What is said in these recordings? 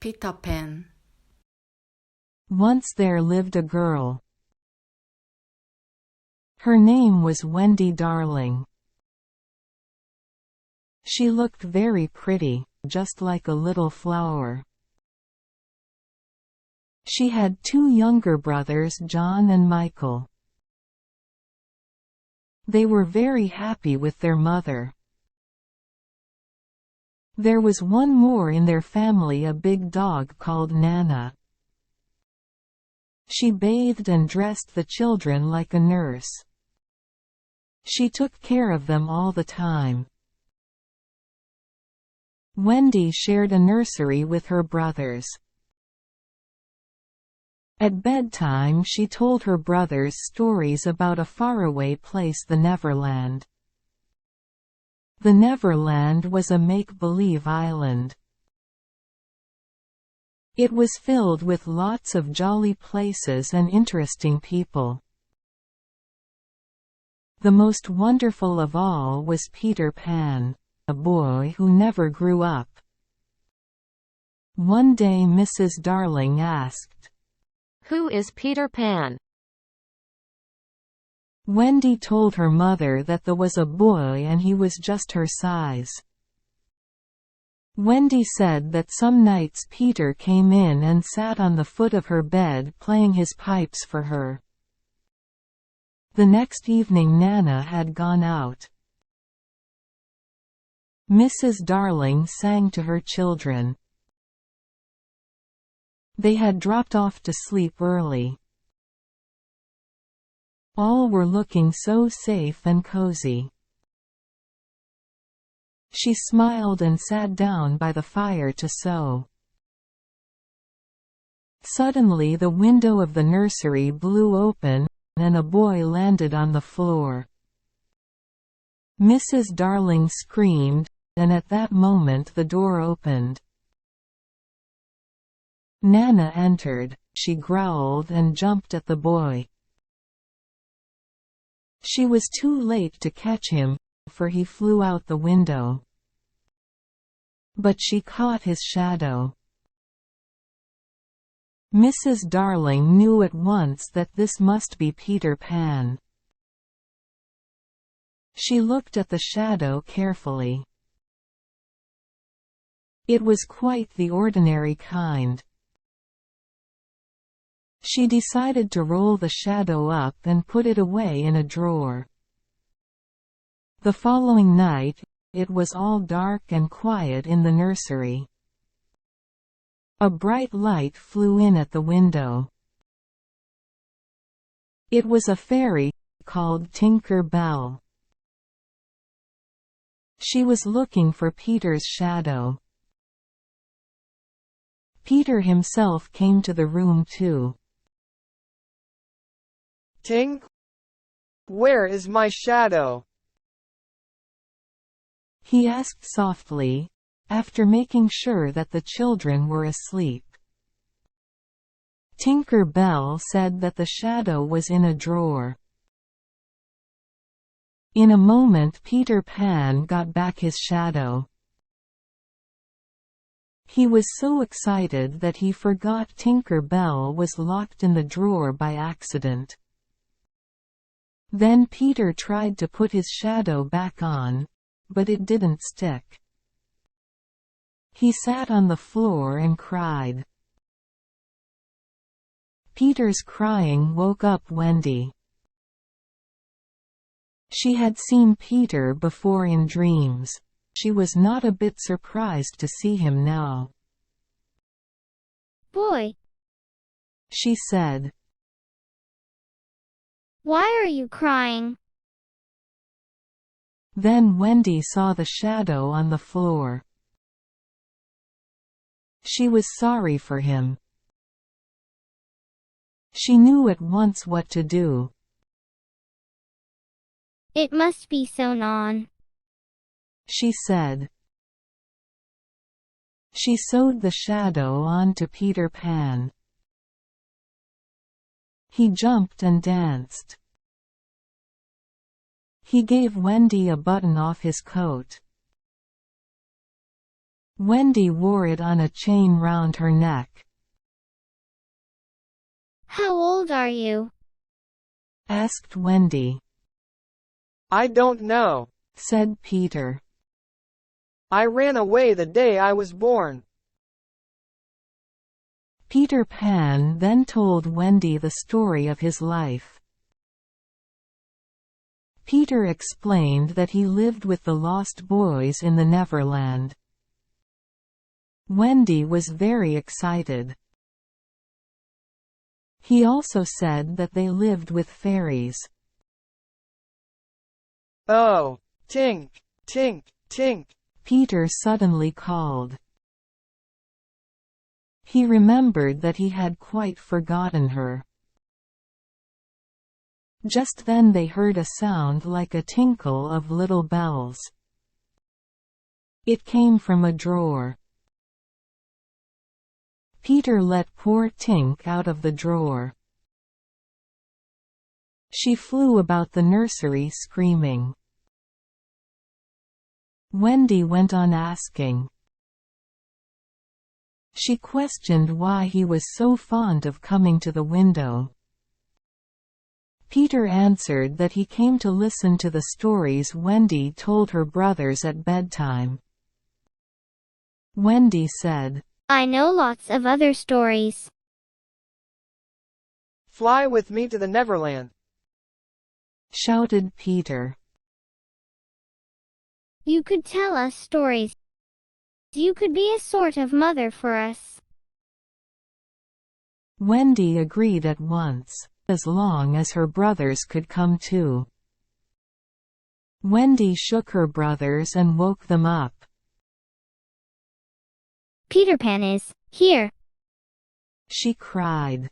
Peter Pan. Once there lived a girl. Her name was Wendy Darling. She looked very pretty, just like a little flower. She had two younger brothers, John and Michael. They were very happy with their mother. There was one more in their family, a big dog called Nana. She bathed and dressed the children like a nurse. She took care of them all the time. Wendy shared a nursery with her brothers. At bedtime she told her brothers stories about a faraway place, the Neverland. The Neverland was a make-believe island. It was filled with lots of jolly places and interesting people. The most wonderful of all was Peter Pan, a boy who never grew up. One day Mrs. Darling asked, "Who is Peter Pan?" Wendy told her mother that there was a boy and he was just her size. Wendy said that some nights Peter came in and sat on the foot of her bed playing his pipes for her. The next evening Nana had gone out. Mrs. Darling sang to her children. They had dropped off to sleep early. All were looking so safe and cozy. She smiled and sat down by the fire to sew. Suddenly the window of the nursery blew open, and a boy landed on the floor. Mrs. Darling screamed, and at that moment the door opened. Nana entered. She growled and jumped at the boy. She was too late to catch him, for he flew out the window. But she caught his shadow. Mrs. Darling knew at once that this must be Peter Pan. She looked at the shadow carefully. It was quite the ordinary kind. She decided to roll the shadow up and put it away in a drawer. The following night, it was all dark and quiet in the nursery. A bright light flew in at the window. It was a fairy, called Tinker Bell. She was looking for Peter's shadow. Peter himself came to the room too. "Tink? Where is my shadow?" he asked softly, after making sure that the children were asleep. Tinker Bell said that the shadow was in a drawer. In a moment Peter Pan got back his shadow. He was so excited that he forgot Tinker Bell was locked in the drawer by accident. Then Peter tried to put his shadow back on, but it didn't stick. He sat on the floor and cried. Peter's crying woke up Wendy. She had seen Peter before in dreams. She was not a bit surprised to see him now. "Boy," she said. "why are you crying?" Then Wendy saw the shadow on the floor. She was sorry for him. She knew at once what to do. "It must be sewn on," she said. She sewed the shadow onto Peter Pan. He jumped and danced. He gave Wendy a button off his coat. Wendy wore it on a chain round her neck. How old are you? Asked Wendy. I don't know, Said Peter. I ran away the day I was born. Peter Pan then told Wendy the story of his life. Peter explained that he lived with the Lost Boys in the Neverland. Wendy was very excited. He also said that they lived with fairies. Oh, Tink, Tink, Tink, Peter suddenly called. He remembered that he had quite forgotten her. Just then they heard a sound like a tinkle of little bells. It came from a drawer. Peter let poor Tink out of the drawer. She flew about the nursery screaming. Wendy went on asking. She questioned why he was so fond of coming to the window. Peter answered that he came to listen to the stories Wendy told her brothers at bedtime. Wendy said, I know lots of other stories. fly with me to the Neverland. Shouted Peter. You could tell us stories. You could be a sort of mother for us. Wendy agreed at once, as long as her brothers could come too. Wendy shook her brothers and woke them up. Peter Pan is here. She cried.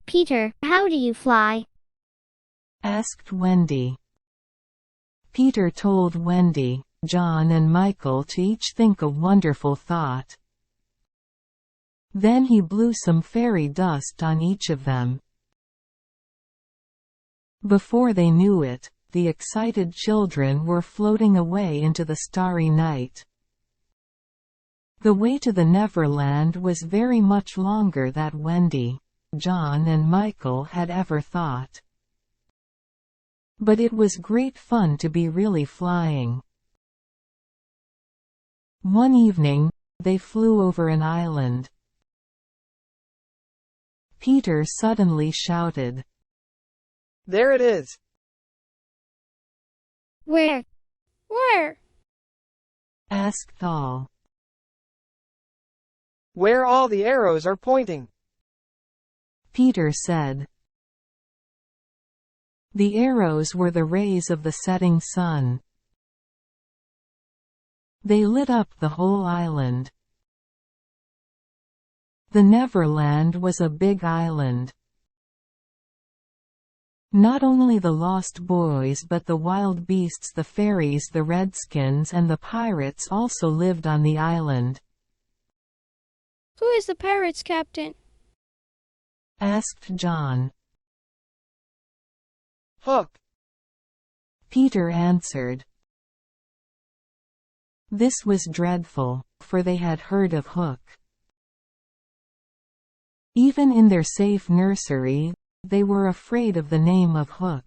Peter, how do you fly? Asked Wendy. Peter told Wendy, John and Michael to each think a wonderful thought. Then he blew some fairy dust on each of them. Before they knew it, the excited children were floating away into the starry night. The way to the Neverland was very much longer than Wendy, John and Michael had ever thought. But it was great fun to be really flying. One evening, they flew over an island. Peter suddenly shouted. There it is. Where? Where? Asked all. Where all the arrows are pointing. Peter said. The arrows were the rays of the setting sun. They lit up the whole island. The Neverland was a big island. Not only the Lost Boys but the wild beasts, the fairies, the redskins and the pirates also lived on the island. Who is the pirates captain? Asked John. Hook. Peter answered. This was dreadful, for they had heard of Hook. Even in their safe nursery, they were afraid of the name of Hook.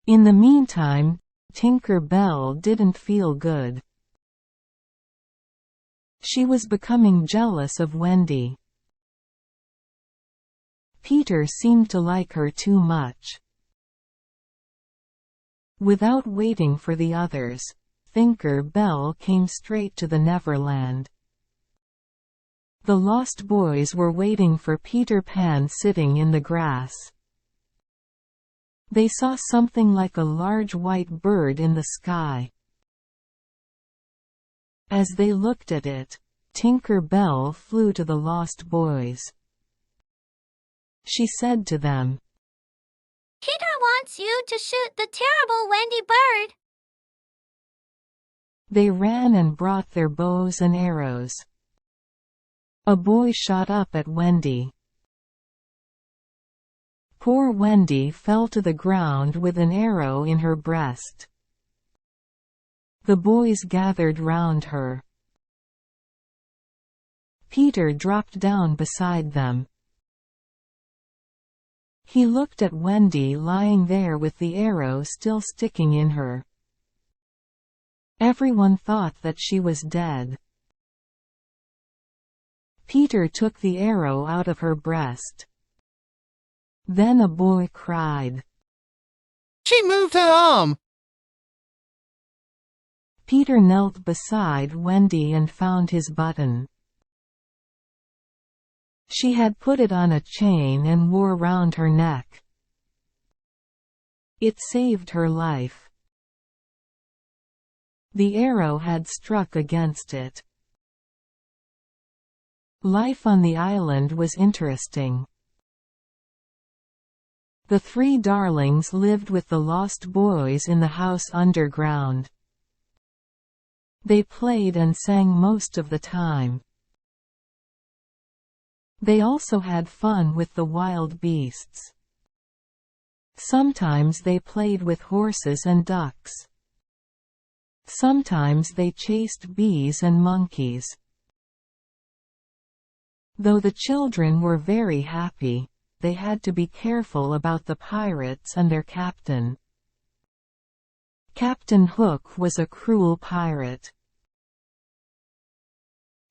In the meantime, Tinker Bell didn't feel good. She was becoming jealous of Wendy. Peter seemed to like her too much. Without waiting for the others, Tinker Bell came straight to the Neverland. The Lost Boys were waiting for Peter Pan sitting in the grass. They saw something like a large white bird in the sky. As they looked at it, Tinker Bell flew to the Lost Boys. She said to them, Peter wants you to shoot the terrible Wendy bird. They ran and brought their bows and arrows. A boy shot up at Wendy. Poor Wendy fell to the ground with an arrow in her breast. The boys gathered round her. Peter dropped down beside them. He looked at Wendy lying there with the arrow still sticking in her. Everyone thought that she was dead. Peter took the arrow out of her breast. Then a boy cried, She moved her arm! Peter knelt beside Wendy and found his button. She had put it on a chain and wore round her neck. It saved her life. The arrow had struck against it. Life on the island was interesting. The three darlings lived with the lost boys in the house underground. They played and sang most of the time. They also had fun with the wild beasts. Sometimes they played with horses and ducks. Sometimes they chased bees and monkeys. Though the children were very happy, they had to be careful about the pirates and their captain. Captain Hook was a cruel pirate.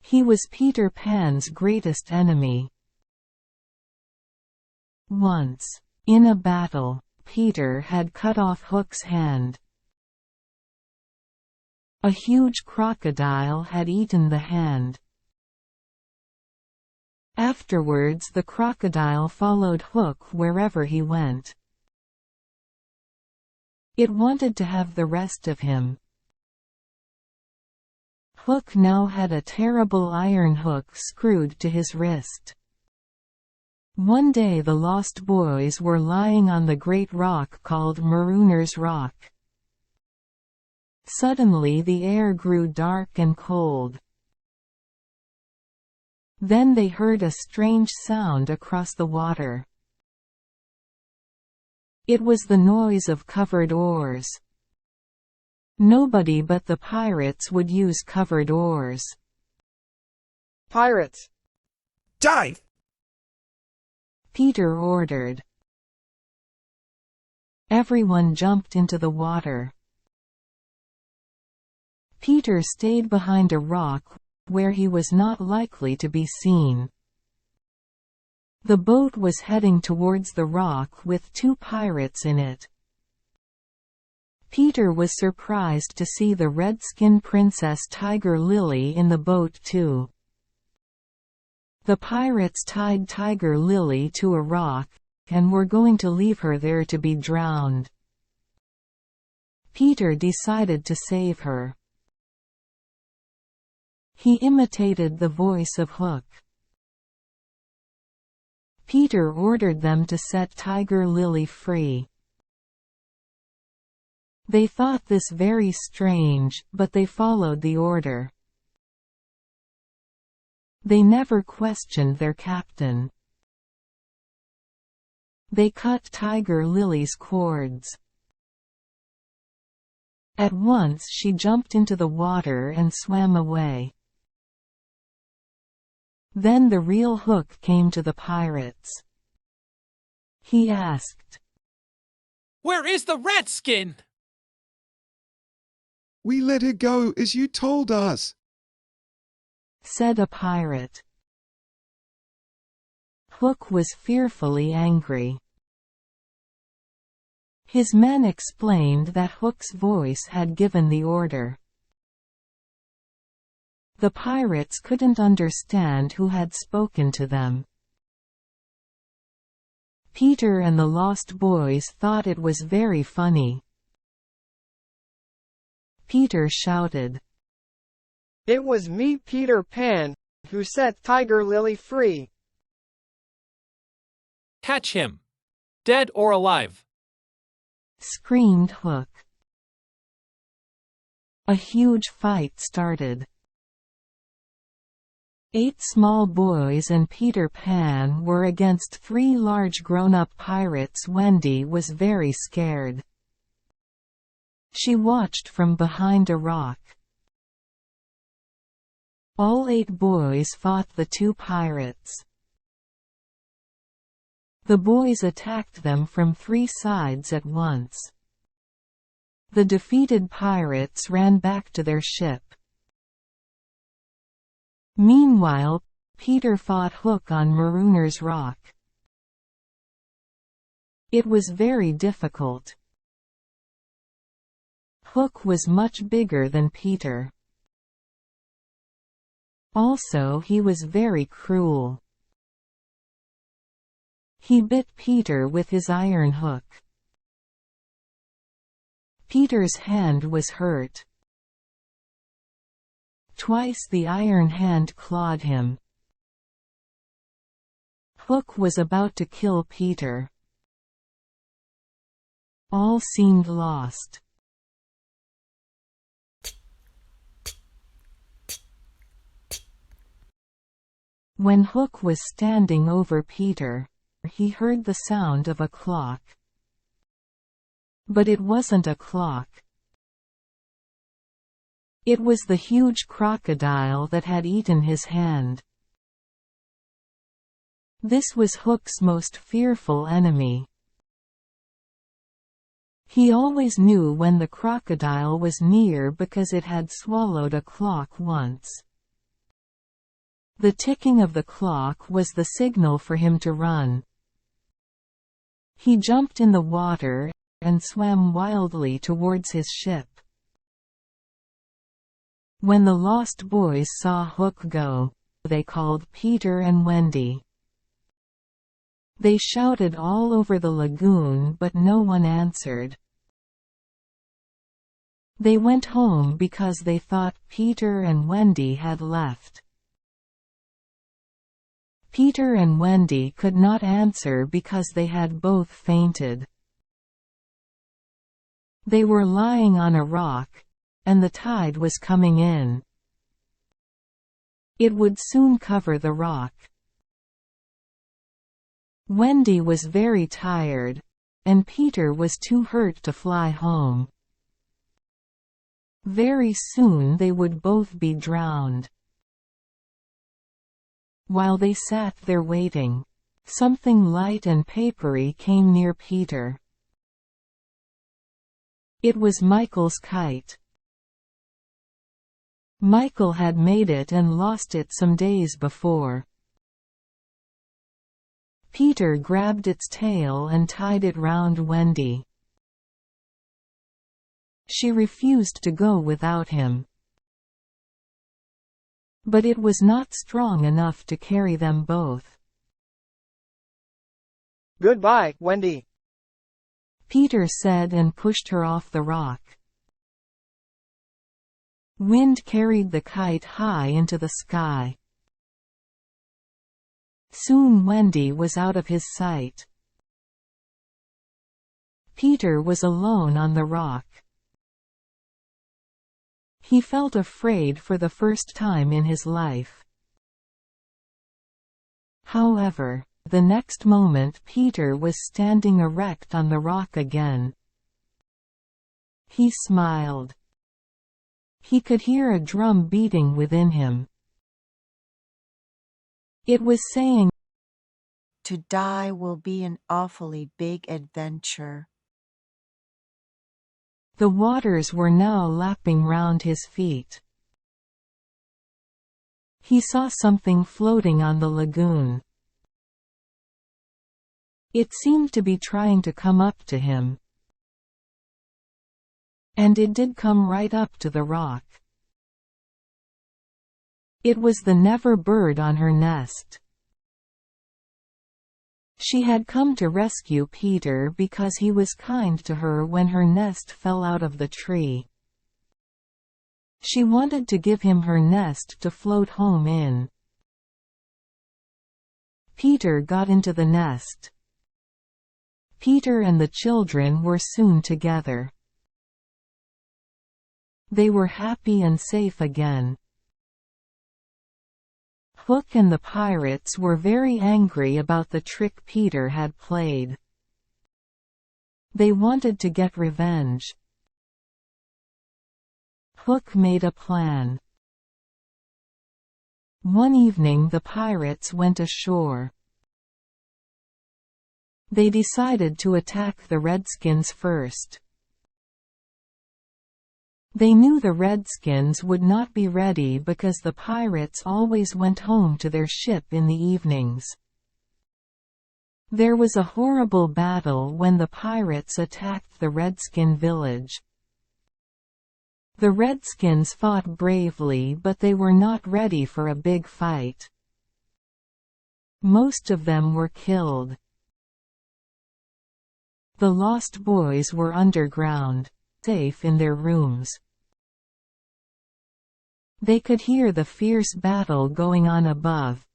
He was Peter Pan's greatest enemy. Once, in a battle, Peter had cut off Hook's hand. A huge crocodile had eaten the hand. Afterwards the crocodile followed Hook wherever he went. It wanted to have the rest of him. Hook now had a terrible iron hook screwed to his wrist. One day the lost boys were lying on the great rock called Marooner's Rock. Suddenly the air grew dark and cold. Then they heard a strange sound across the water. It was the noise of covered oars. Nobody but the pirates would use covered oars. Pirates! Dive! Peter ordered. Everyone jumped into the water. Peter stayed behind a rock where he was not likely to be seen. The boat was heading towards the rock with two pirates in it. Peter was surprised to see the red-skinned Princess Tiger Lily in the boat too. The pirates tied Tiger Lily to a rock, and were going to leave her there to be drowned. Peter decided to save her. He imitated the voice of Hook. Peter ordered them to set Tiger Lily free. They thought this very strange, but they followed the order. They never questioned their captain. They cut Tiger Lily's cords. At once she jumped into the water and swam away. Then the real Hook came to the pirates. He asked, "Where is the rat-skin?" We let her go as you told us, said a pirate. Hook was fearfully angry. His men explained that Hook's voice had given the order. The pirates couldn't understand who had spoken to them. Peter and the Lost Boys thought it was very funny. Peter shouted, It was me, Peter Pan, who set Tiger Lily free. "Catch him! Dead or alive!" screamed Hook. A huge fight started. 8 small boys and Peter Pan were against 3 large grown-up pirates. Wendy was very scared. She watched from behind a rock. All 8 boys fought the 2 pirates. The boys attacked them from 3 sides at once. The defeated pirates ran back to their ship. Meanwhile, Peter fought Hook on Marooner's Rock. It was very difficult. Hook was much bigger than Peter. Also, he was very cruel. He bit Peter with his iron hook. Peter's hand was hurt. Twice the iron hand clawed him. Hook was about to kill Peter. All seemed lost. When Hook was standing over Peter, he heard the sound of a clock. But it wasn't a clock. It was the huge crocodile that had eaten his hand. This was Hook's most fearful enemy. He always knew when the crocodile was near because it had swallowed a clock once. The ticking of the clock was the signal for him to run. He jumped in the water and swam wildly towards his ship. When the lost boys saw Hook go, they called Peter and Wendy. They shouted all over the lagoon, but no one answered. They went home because they thought Peter and Wendy had left. Peter and Wendy could not answer because they had both fainted. They were lying on a rock, and the tide was coming in. It would soon cover the rock. Wendy was very tired, and Peter was too hurt to fly home. Very soon they would both be drowned. While they sat there waiting, something light and papery came near Peter. It was Michael's kite. Michael had made it and lost it some days before. Peter grabbed its tail and tied it round Wendy. She refused to go without him. But it was not strong enough to carry them both. Goodbye, Wendy, Peter said and pushed her off the rock. Wind carried the kite high into the sky. Soon Wendy was out of his sight. Peter was alone on the rock. He felt afraid for the first time in his life. However, the next moment Peter was standing erect on the rock again. He smiled. He could hear a drum beating within him. It was saying, "To die will be an awfully big adventure." The waters were now lapping round his feet. He saw something floating on the lagoon. It seemed to be trying to come up to him. And it did come right up to the rock. It was the Never bird on her nest. She had come to rescue Peter because he was kind to her when her nest fell out of the tree. She wanted to give him her nest to float home in. Peter got into the nest. Peter and the children were soon together. They were happy and safe again. Hook and the pirates were very angry about the trick Peter had played. They wanted to get revenge. Hook made a plan. One evening the pirates went ashore. They decided to attack the Redskins first. They knew the Redskins would not be ready because the pirates always went home to their ship in the evenings. There was a horrible battle when the pirates attacked the Redskin village. The Redskins fought bravely, but they were not ready for a big fight. Most of them were killed. The lost boys were underground, safe in their rooms. They could hear the fierce battle going on above.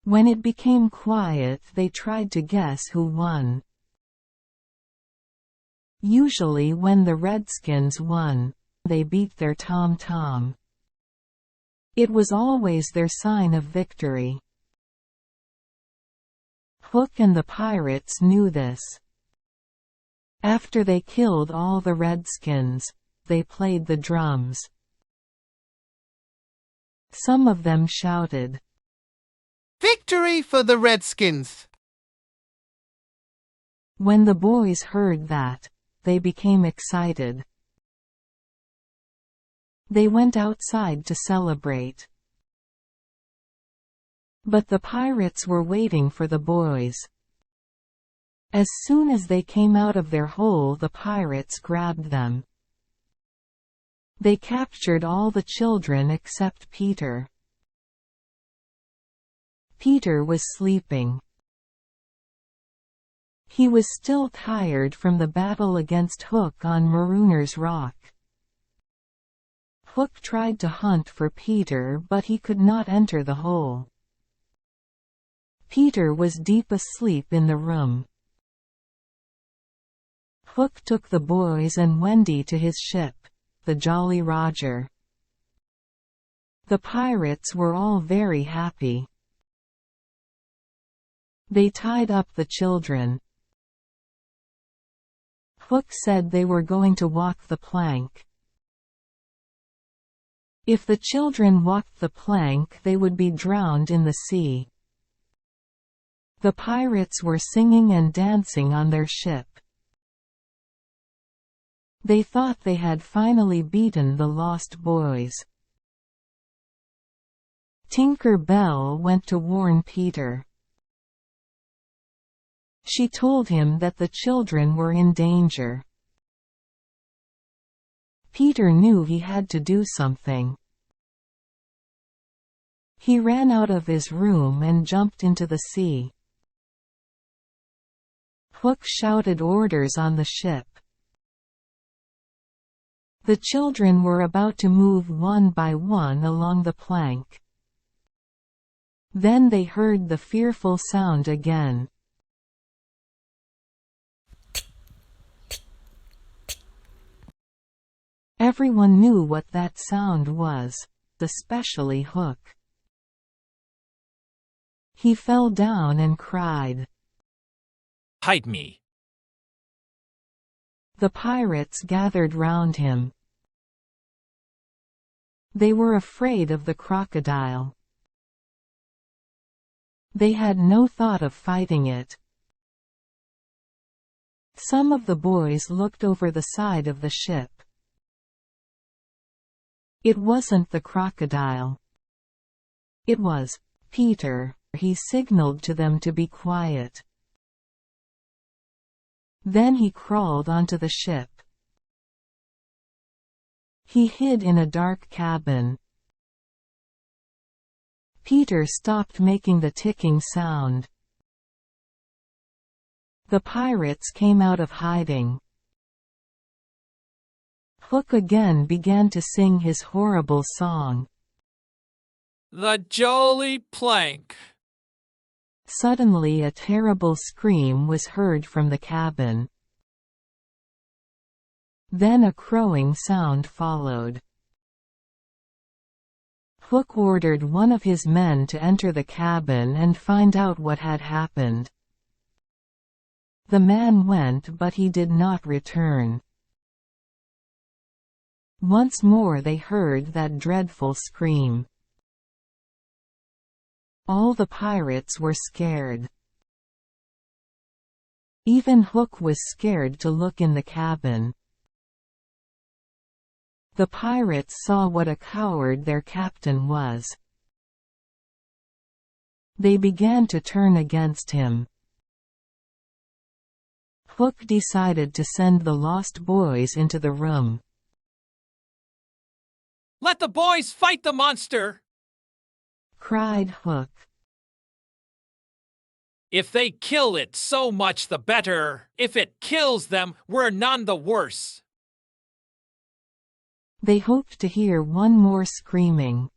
When it became quiet, they tried to guess who won. Usually when the Redskins won, they beat their tom-tom. It was always their sign of victory. Hook and the pirates knew this. After they killed all the Redskins, they played the drums. Some of them shouted, Victory for the Redskins! When the boys heard that, they became excited. They went outside to celebrate. But the pirates were waiting for the boys. As soon as they came out of their hole, the pirates grabbed them. They captured all the children except Peter. Peter was sleeping. He was still tired from the battle against Hook on Marooner's Rock. Hook tried to hunt for Peter, but he could not enter the hole. Peter was deep asleep in the room. Hook took the boys and Wendy to his ship, the Jolly Roger. The pirates were all very happy. They tied up the children. Hook said they were going to walk the plank. If the children walked the plank, they would be drowned in the sea. The pirates were singing and dancing on their ship. They thought they had finally beaten the lost boys. Tinker Bell went to warn Peter. She told him that the children were in danger. Peter knew he had to do something. He ran out of his room and jumped into the sea. Hook shouted orders on the ship. The children were about to move one by one along the plank. Then they heard the fearful sound again. Everyone knew what that sound was, especially Hook. He fell down and cried. Hide me. The pirates gathered round him. They were afraid of the crocodile. They had no thought of fighting it. Some of the boys looked over the side of the ship. It wasn't the crocodile. It was Peter. He signaled to them to be quiet. Then he crawled onto the ship. He hid in a dark cabin. Peter stopped making the ticking sound. The pirates came out of hiding. Hook again began to sing his horrible song. The Jolly Plank. Suddenly a terrible scream was heard from the cabin. Then a crowing sound followed. Hook ordered one of his men to enter the cabin and find out what had happened. The man went, but he did not return. Once more they heard that dreadful scream. All the pirates were scared. Even Hook was scared to look in the cabin. The pirates saw what a coward their captain was. They began to turn against him. Hook decided to send the lost boys into the room. Let the boys fight the monster! Cried Hook. If they kill it, so much the better. If it kills them, we're none the worse. They hoped to hear one more screaming.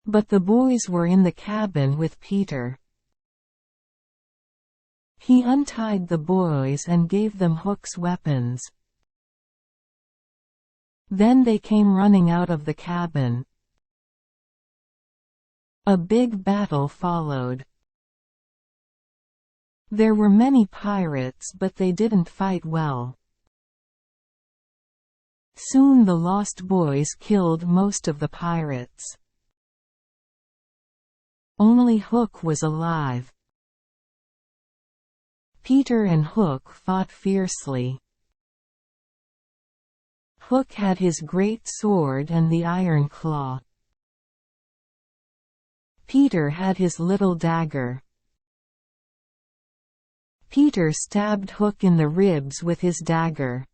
But the boys were in the cabin with Peter. He untied the boys and gave them Hook's weapons. Then they came running out of the cabin. A big battle followed. There were many pirates, but they didn't fight well. Soon the lost boys killed most of the pirates. Only Hook was alive. Peter and Hook fought fiercely. Hook had his great sword and the iron claw. Peter had his little dagger. Peter stabbed Hook in the ribs with his dagger.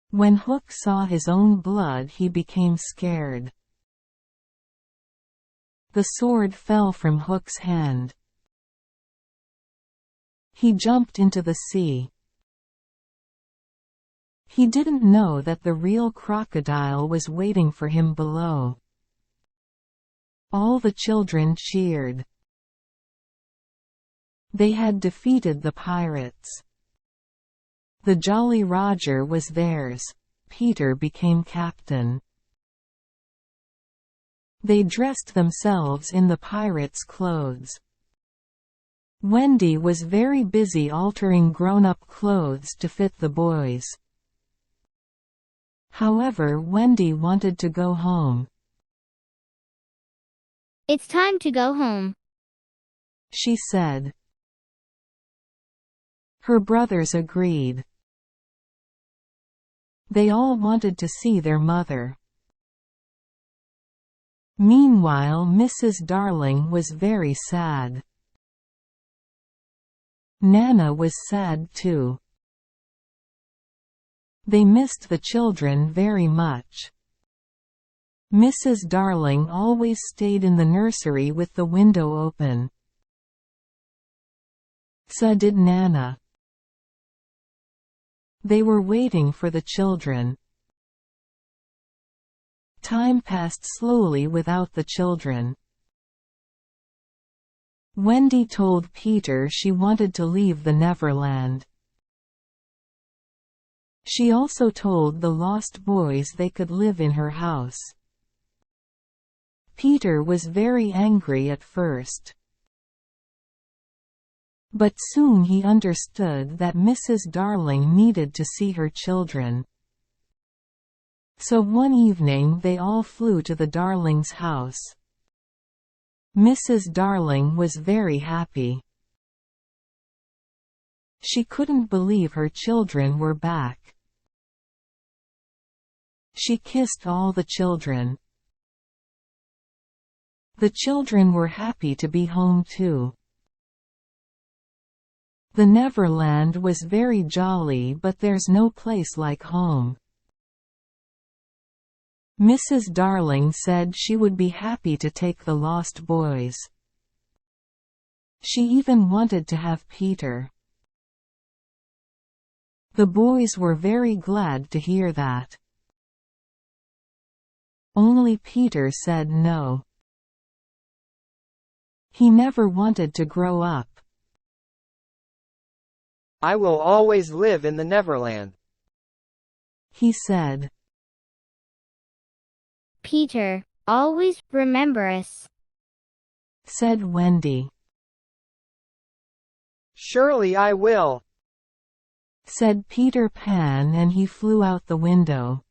When Hook saw his own blood, he became scared. The sword fell from Hook's hand. He jumped into the sea. He didn't know that the real crocodile was waiting for him below. All the children cheered. They had defeated the pirates. The Jolly Roger was theirs. Peter became captain. They dressed themselves in the pirates' clothes. Wendy was very busy altering grown-up clothes to fit the boys. However, Wendy wanted to go home. It's time to go home, she said. Her brothers agreed. They all wanted to see their mother. Meanwhile, Mrs. Darling was very sad. Nana was sad too. They missed the children very much. Mrs. Darling always stayed in the nursery with the window open. So did Nana. They were waiting for the children. Time passed slowly without the children. Wendy told Peter she wanted to leave the Neverland. She also told the lost boys they could live in her house. Peter was very angry at first. But soon he understood that Mrs. Darling needed to see her children. So one evening they all flew to the Darlings' house. Mrs. Darling was very happy. She couldn't believe her children were back. She kissed all the children. The children were happy to be home too. The Neverland was very jolly, but there's no place like home. Mrs. Darling said she would be happy to take the lost boys. She even wanted to have Peter. The boys were very glad to hear that. Only Peter said no. He never wanted to grow up. I will always live in the Neverland, he said. Peter, always remember us, said Wendy. Surely I will, said Peter Pan, and he flew out the window.